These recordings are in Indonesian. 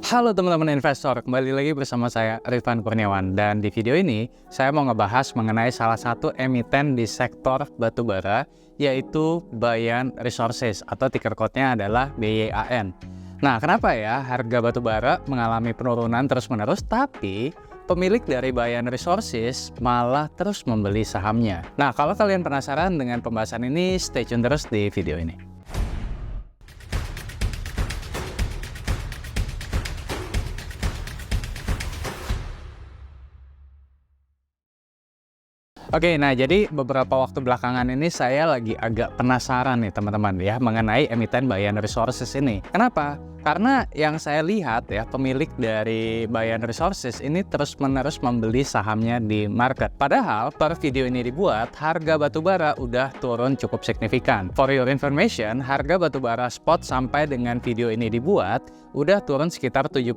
Halo teman-teman investor, kembali lagi bersama saya Rifan Kurniawan. Dan di video ini saya mau ngebahas mengenai salah satu emiten di sektor batubara, yaitu Bayan Resources atau ticker code-nya adalah BYAN. Nah, kenapa ya harga batubara mengalami penurunan terus-menerus, tapi pemilik dari Bayan Resources malah terus membeli sahamnya? Nah, kalau kalian penasaran dengan pembahasan ini, stay tune terus di video ini. Oke, nah jadi beberapa waktu belakangan ini saya lagi agak penasaran nih teman-teman ya mengenai emiten Bayan Resources ini. Kenapa? Karena yang saya lihat ya pemilik dari Bayan Resources ini terus-menerus membeli sahamnya di market. Padahal per video ini dibuat harga batubara udah turun cukup signifikan. For your information, harga batubara spot sampai dengan video ini dibuat udah turun sekitar 70,6%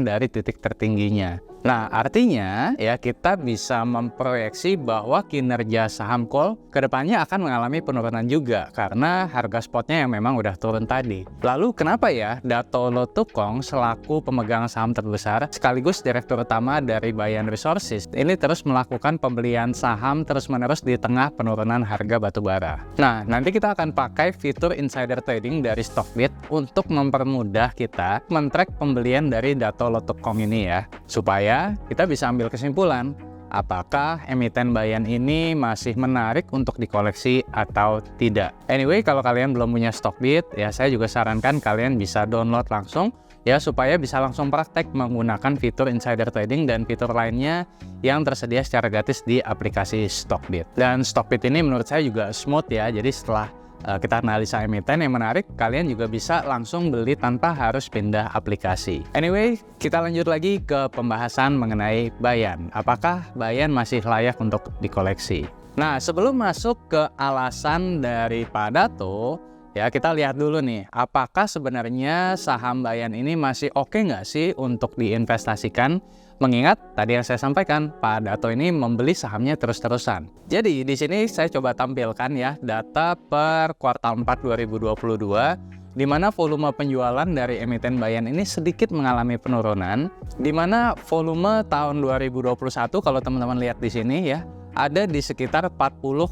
dari titik tertingginya. Nah, artinya ya kita bisa memproyeksi bahwa kinerja saham coal kedepannya akan mengalami penurunan juga karena harga spotnya yang memang udah turun tadi. Lalu kenapa ya Dato Lotukong selaku pemegang saham terbesar sekaligus direktur utama dari Bayan Resources ini terus melakukan pembelian saham terus-menerus di tengah penurunan harga batubara? Nah, nanti kita akan pakai fitur insider trading dari Stockbit untuk mempermudah kita men-track pembelian dari Dato Lotukong ini ya, supaya kita bisa ambil kesimpulan apakah emiten Bayan ini masih menarik untuk dikoleksi atau tidak. Anyway, kalau kalian belum punya Stockbit, ya saya juga sarankan kalian bisa download langsung ya supaya bisa langsung praktek menggunakan fitur insider trading dan fitur lainnya yang tersedia secara gratis di aplikasi Stockbit. Dan Stockbit ini menurut saya juga smooth ya, jadi setelah kita analisa emiten yang menarik, kalian juga bisa langsung beli tanpa harus pindah aplikasi. Anyway, kita lanjut lagi ke pembahasan mengenai Bayan. Apakah Bayan masih layak untuk dikoleksi? Nah, sebelum masuk ke alasan dari Pak Dato, ya kita lihat dulu nih, apakah sebenarnya saham Bayan ini masih oke nggak sih untuk diinvestasikan? Mengingat tadi yang saya sampaikan, Pak Dato ini membeli sahamnya terus-terusan. Jadi di sini saya coba tampilkan ya data per kuartal 4 2022 di mana volume penjualan dari emiten Bayan ini sedikit mengalami penurunan, di mana volume tahun 2021 kalau teman-teman lihat di sini ya ada di sekitar 40,4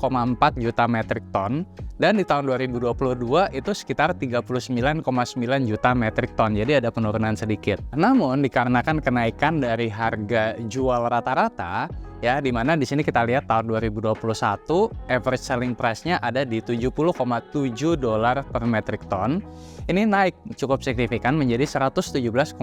juta metrik ton, dan di tahun 2022 itu sekitar 39,9 juta metrik ton. Jadi ada penurunan sedikit. Namun dikarenakan kenaikan dari harga jual rata-rata ya, di mana di sini kita lihat tahun 2021 average selling price-nya ada di 70,7 dolar per metrik ton. Ini naik cukup signifikan menjadi 117,9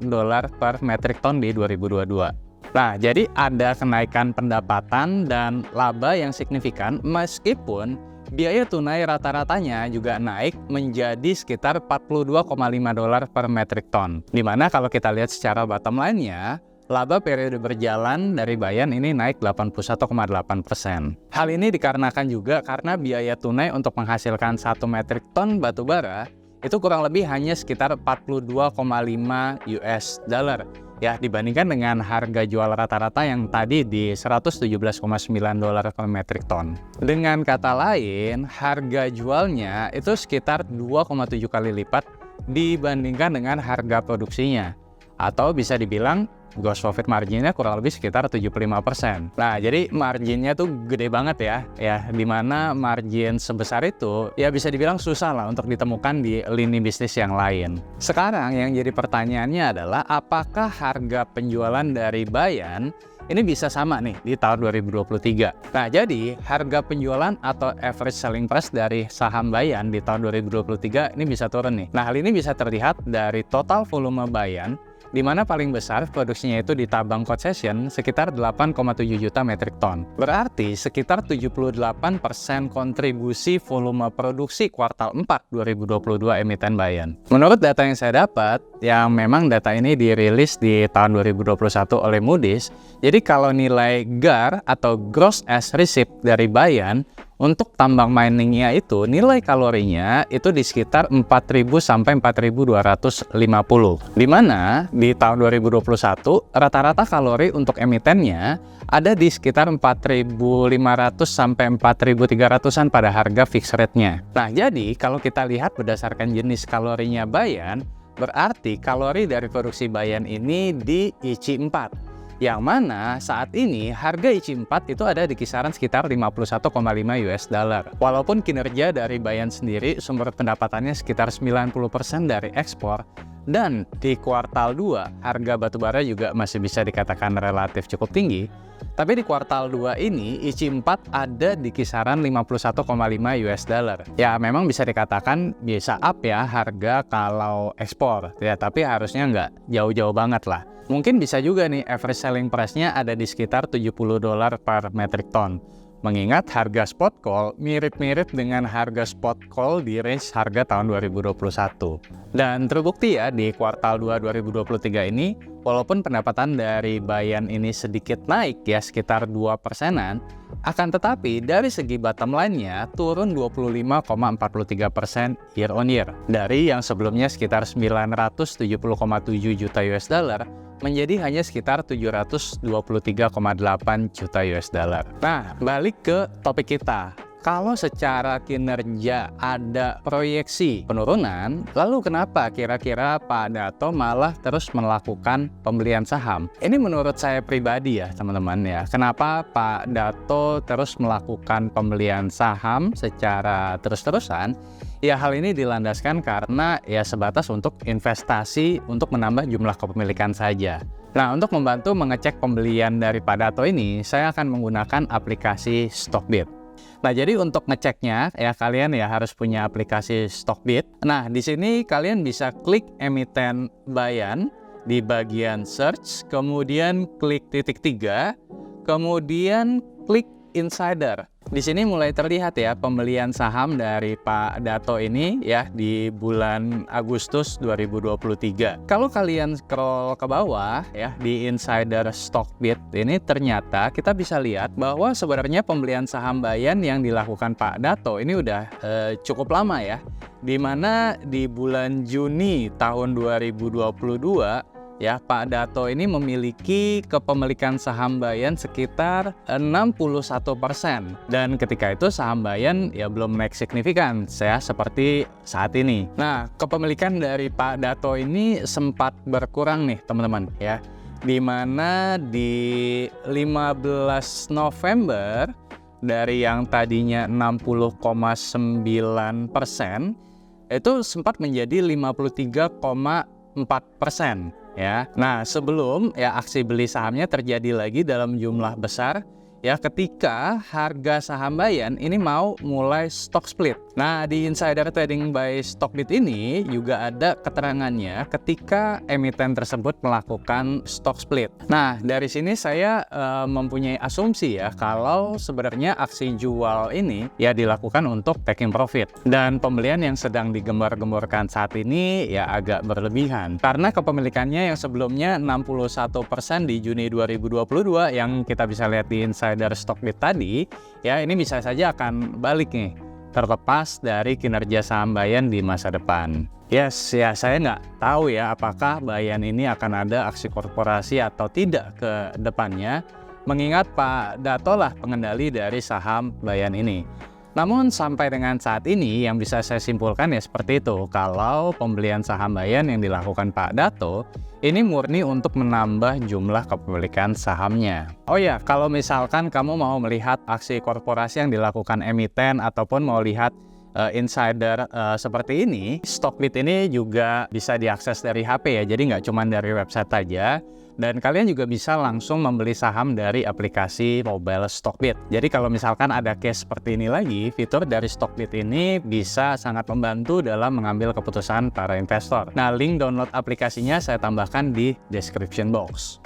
dolar per metrik ton di 2022. Nah, jadi ada kenaikan pendapatan dan laba yang signifikan meskipun biaya tunai rata-ratanya juga naik menjadi sekitar 42,5 dolar per metrik ton. Dimana kalau kita lihat secara bottom line-nya, laba periode berjalan dari Bayan ini naik 81,8%. Hal ini dikarenakan juga karena biaya tunai untuk menghasilkan 1 metrik ton batubara itu kurang lebih hanya sekitar 42,5 US dollar. Ya, dibandingkan dengan harga jual rata-rata yang tadi di 117,9 dolar per metrik ton. Dengan kata lain, harga jualnya itu sekitar 2,7 kali lipat dibandingkan dengan harga produksinya. Atau bisa dibilang gross profit marginnya kurang lebih sekitar 75%. Nah, jadi marginnya tuh gede banget ya, dimana margin sebesar itu ya bisa dibilang susah lah untuk ditemukan di lini bisnis yang lain. Sekarang yang jadi pertanyaannya adalah apakah harga penjualan dari Bayan ini bisa sama nih di tahun 2023. Nah, jadi harga penjualan atau average selling price dari saham Bayan di tahun 2023 ini bisa turun nih. Nah, hal ini bisa terlihat dari total volume Bayan, di mana paling besar produksinya itu di tabang concession sekitar 8,7 juta metrik ton. Berarti sekitar 78% kontribusi volume produksi kuartal 4 2022 emiten Bayan. Menurut data yang saya dapat, yang memang data ini dirilis di tahun 2021 oleh Moody's, jadi kalau nilai GAR atau Gross as Receipt dari Bayan untuk tambang miningnya itu nilai kalorinya itu di sekitar 4.000 sampai 4.250. Di mana di tahun 2021 rata-rata kalori untuk emitennya ada di sekitar 4.500 sampai 4.300-an pada harga fixed rate-nya. Nah, jadi kalau kita lihat berdasarkan jenis kalorinya Bayan, berarti kalori dari produksi Bayan ini di IC4. Yang mana saat ini harga IC4 itu ada di kisaran sekitar 51,5 US dollar. Walaupun kinerja dari Bayan sendiri sumber pendapatannya sekitar 90% dari ekspor, dan di kuartal 2 harga batubara juga masih bisa dikatakan relatif cukup tinggi, tapi di kuartal 2 ini IC4 ada di kisaran 51,5 US dollar. Ya memang bisa dikatakan bisa up ya harga kalau ekspor ya, tapi harusnya nggak jauh-jauh banget lah. Mungkin bisa juga nih average selling price-nya ada di sekitar $70 per metric ton. Mengingat harga spot coal mirip-mirip dengan harga spot coal di range harga tahun 2021. Dan terbukti ya di kuartal 2 2023 ini, walaupun pendapatan dari Bayan ini sedikit naik ya sekitar 2%-an, akan tetapi dari segi bottom line-nya turun 25,43% year on year. Dari yang sebelumnya sekitar 970,7 juta US dollar menjadi hanya sekitar 723,8 juta US dollar. Nah, balik ke topik kita. Kalau secara kinerja ada proyeksi penurunan, lalu kenapa kira-kira Pak Dato malah terus melakukan pembelian saham? Ini menurut saya pribadi ya teman-teman ya. Kenapa Pak Dato terus melakukan pembelian saham secara terus-terusan? Ya hal ini dilandaskan karena ya sebatas untuk investasi untuk menambah jumlah kepemilikan saja. Nah, untuk membantu mengecek pembelian dari Pak Dato ini, saya akan menggunakan aplikasi Stockbit. Nah, jadi untuk ngeceknya ya kalian ya harus punya aplikasi Stockbit. Nah, di sini kalian bisa klik emiten Bayan di bagian search, kemudian klik titik 3, kemudian klik insider. Di sini mulai terlihat ya pembelian saham dari Pak Dato ini ya di bulan Agustus 2023. Kalau kalian scroll ke bawah ya di insider Stockbit ini ternyata kita bisa lihat bahwa sebenarnya pembelian saham Bayan yang dilakukan Pak Dato ini udah cukup lama ya. Di mana di bulan Juni tahun 2022 ya, Pak Dato ini memiliki kepemilikan saham Bayan sekitar 61%. Dan ketika itu saham Bayan ya belum naik signifikan ya seperti saat ini. Nah, kepemilikan dari Pak Dato ini sempat berkurang nih teman-teman ya. Di mana di 15 November dari yang tadinya 60,9% itu sempat menjadi 53,4%. Ya, nah sebelum ya aksi beli sahamnya terjadi lagi dalam jumlah besar ya ketika harga saham Bayan ini mau mulai stock split. Nah, di insider trading by Stockbit ini juga ada keterangannya ketika emiten tersebut melakukan stock split. Nah, dari sini saya mempunyai asumsi ya kalau sebenarnya aksi jual ini ya dilakukan untuk taking profit. Dan pembelian yang sedang digembar-gemborkan saat ini ya agak berlebihan. Karena kepemilikannya yang sebelumnya 61% di Juni 2022 yang kita bisa lihat di insider Stockbit tadi, ya ini bisa saja akan balik nih, terlepas dari kinerja saham Bayan di masa depan. Yes, ya saya nggak tahu ya apakah Bayan ini akan ada aksi korporasi atau tidak ke depannya, mengingat Pak Dato lah pengendali dari saham Bayan ini. Namun sampai dengan saat ini yang bisa saya simpulkan ya seperti itu, kalau pembelian saham Bayan yang dilakukan Pak Dato ini murni untuk menambah jumlah kepemilikan sahamnya. Oh ya, kalau misalkan kamu mau melihat aksi korporasi yang dilakukan emiten ataupun mau lihat insider seperti ini, Stockbit ini juga bisa diakses dari HP ya, jadi nggak cuma dari website aja. Dan kalian juga bisa langsung membeli saham dari aplikasi mobile Stockbit. Jadi kalau misalkan ada case seperti ini lagi, fitur dari Stockbit ini bisa sangat membantu dalam mengambil keputusan para investor. Nah, link download aplikasinya saya tambahkan di description box.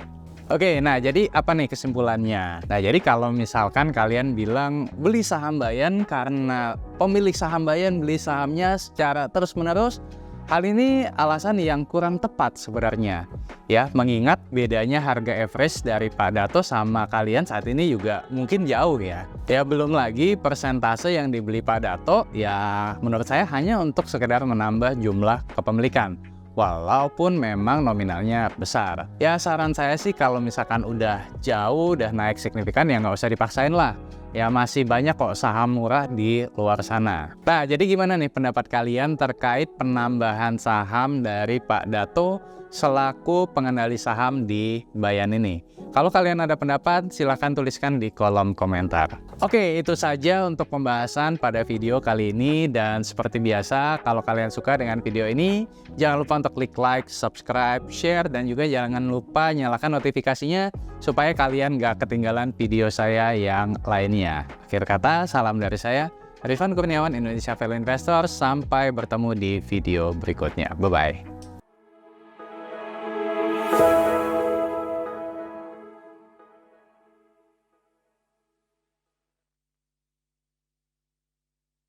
Oke, nah jadi apa nih kesimpulannya? Nah, jadi kalau misalkan kalian bilang beli saham Bayan karena pemilik saham Bayan beli sahamnya secara terus-menerus, hal ini alasan yang kurang tepat sebenarnya. Ya, mengingat bedanya harga average dari Pak Dato sama kalian saat ini juga mungkin jauh ya. Ya, belum lagi persentase yang dibeli Pak Dato ya menurut saya hanya untuk sekedar menambah jumlah kepemilikan. Walaupun memang nominalnya besar. Ya saran saya sih kalau misalkan udah jauh, udah naik signifikan ya nggak usah dipaksain lah. ya masih banyak kok saham murah di luar sana. Nah, jadi gimana nih pendapat kalian terkait penambahan saham dari Pak Dato selaku pengendali saham di Bayan ini? Kalau kalian ada pendapat, silahkan tuliskan di kolom komentar. Oke, itu saja untuk pembahasan pada video kali ini. Dan seperti biasa, kalau kalian suka dengan video ini, jangan lupa untuk klik like, subscribe, share, dan juga jangan lupa nyalakan notifikasinya supaya kalian gak ketinggalan video saya yang lainnya. Akhir kata, salam dari saya, Rifan Kurniawan, Indonesia Value Investor. Sampai bertemu di video berikutnya. Bye-bye.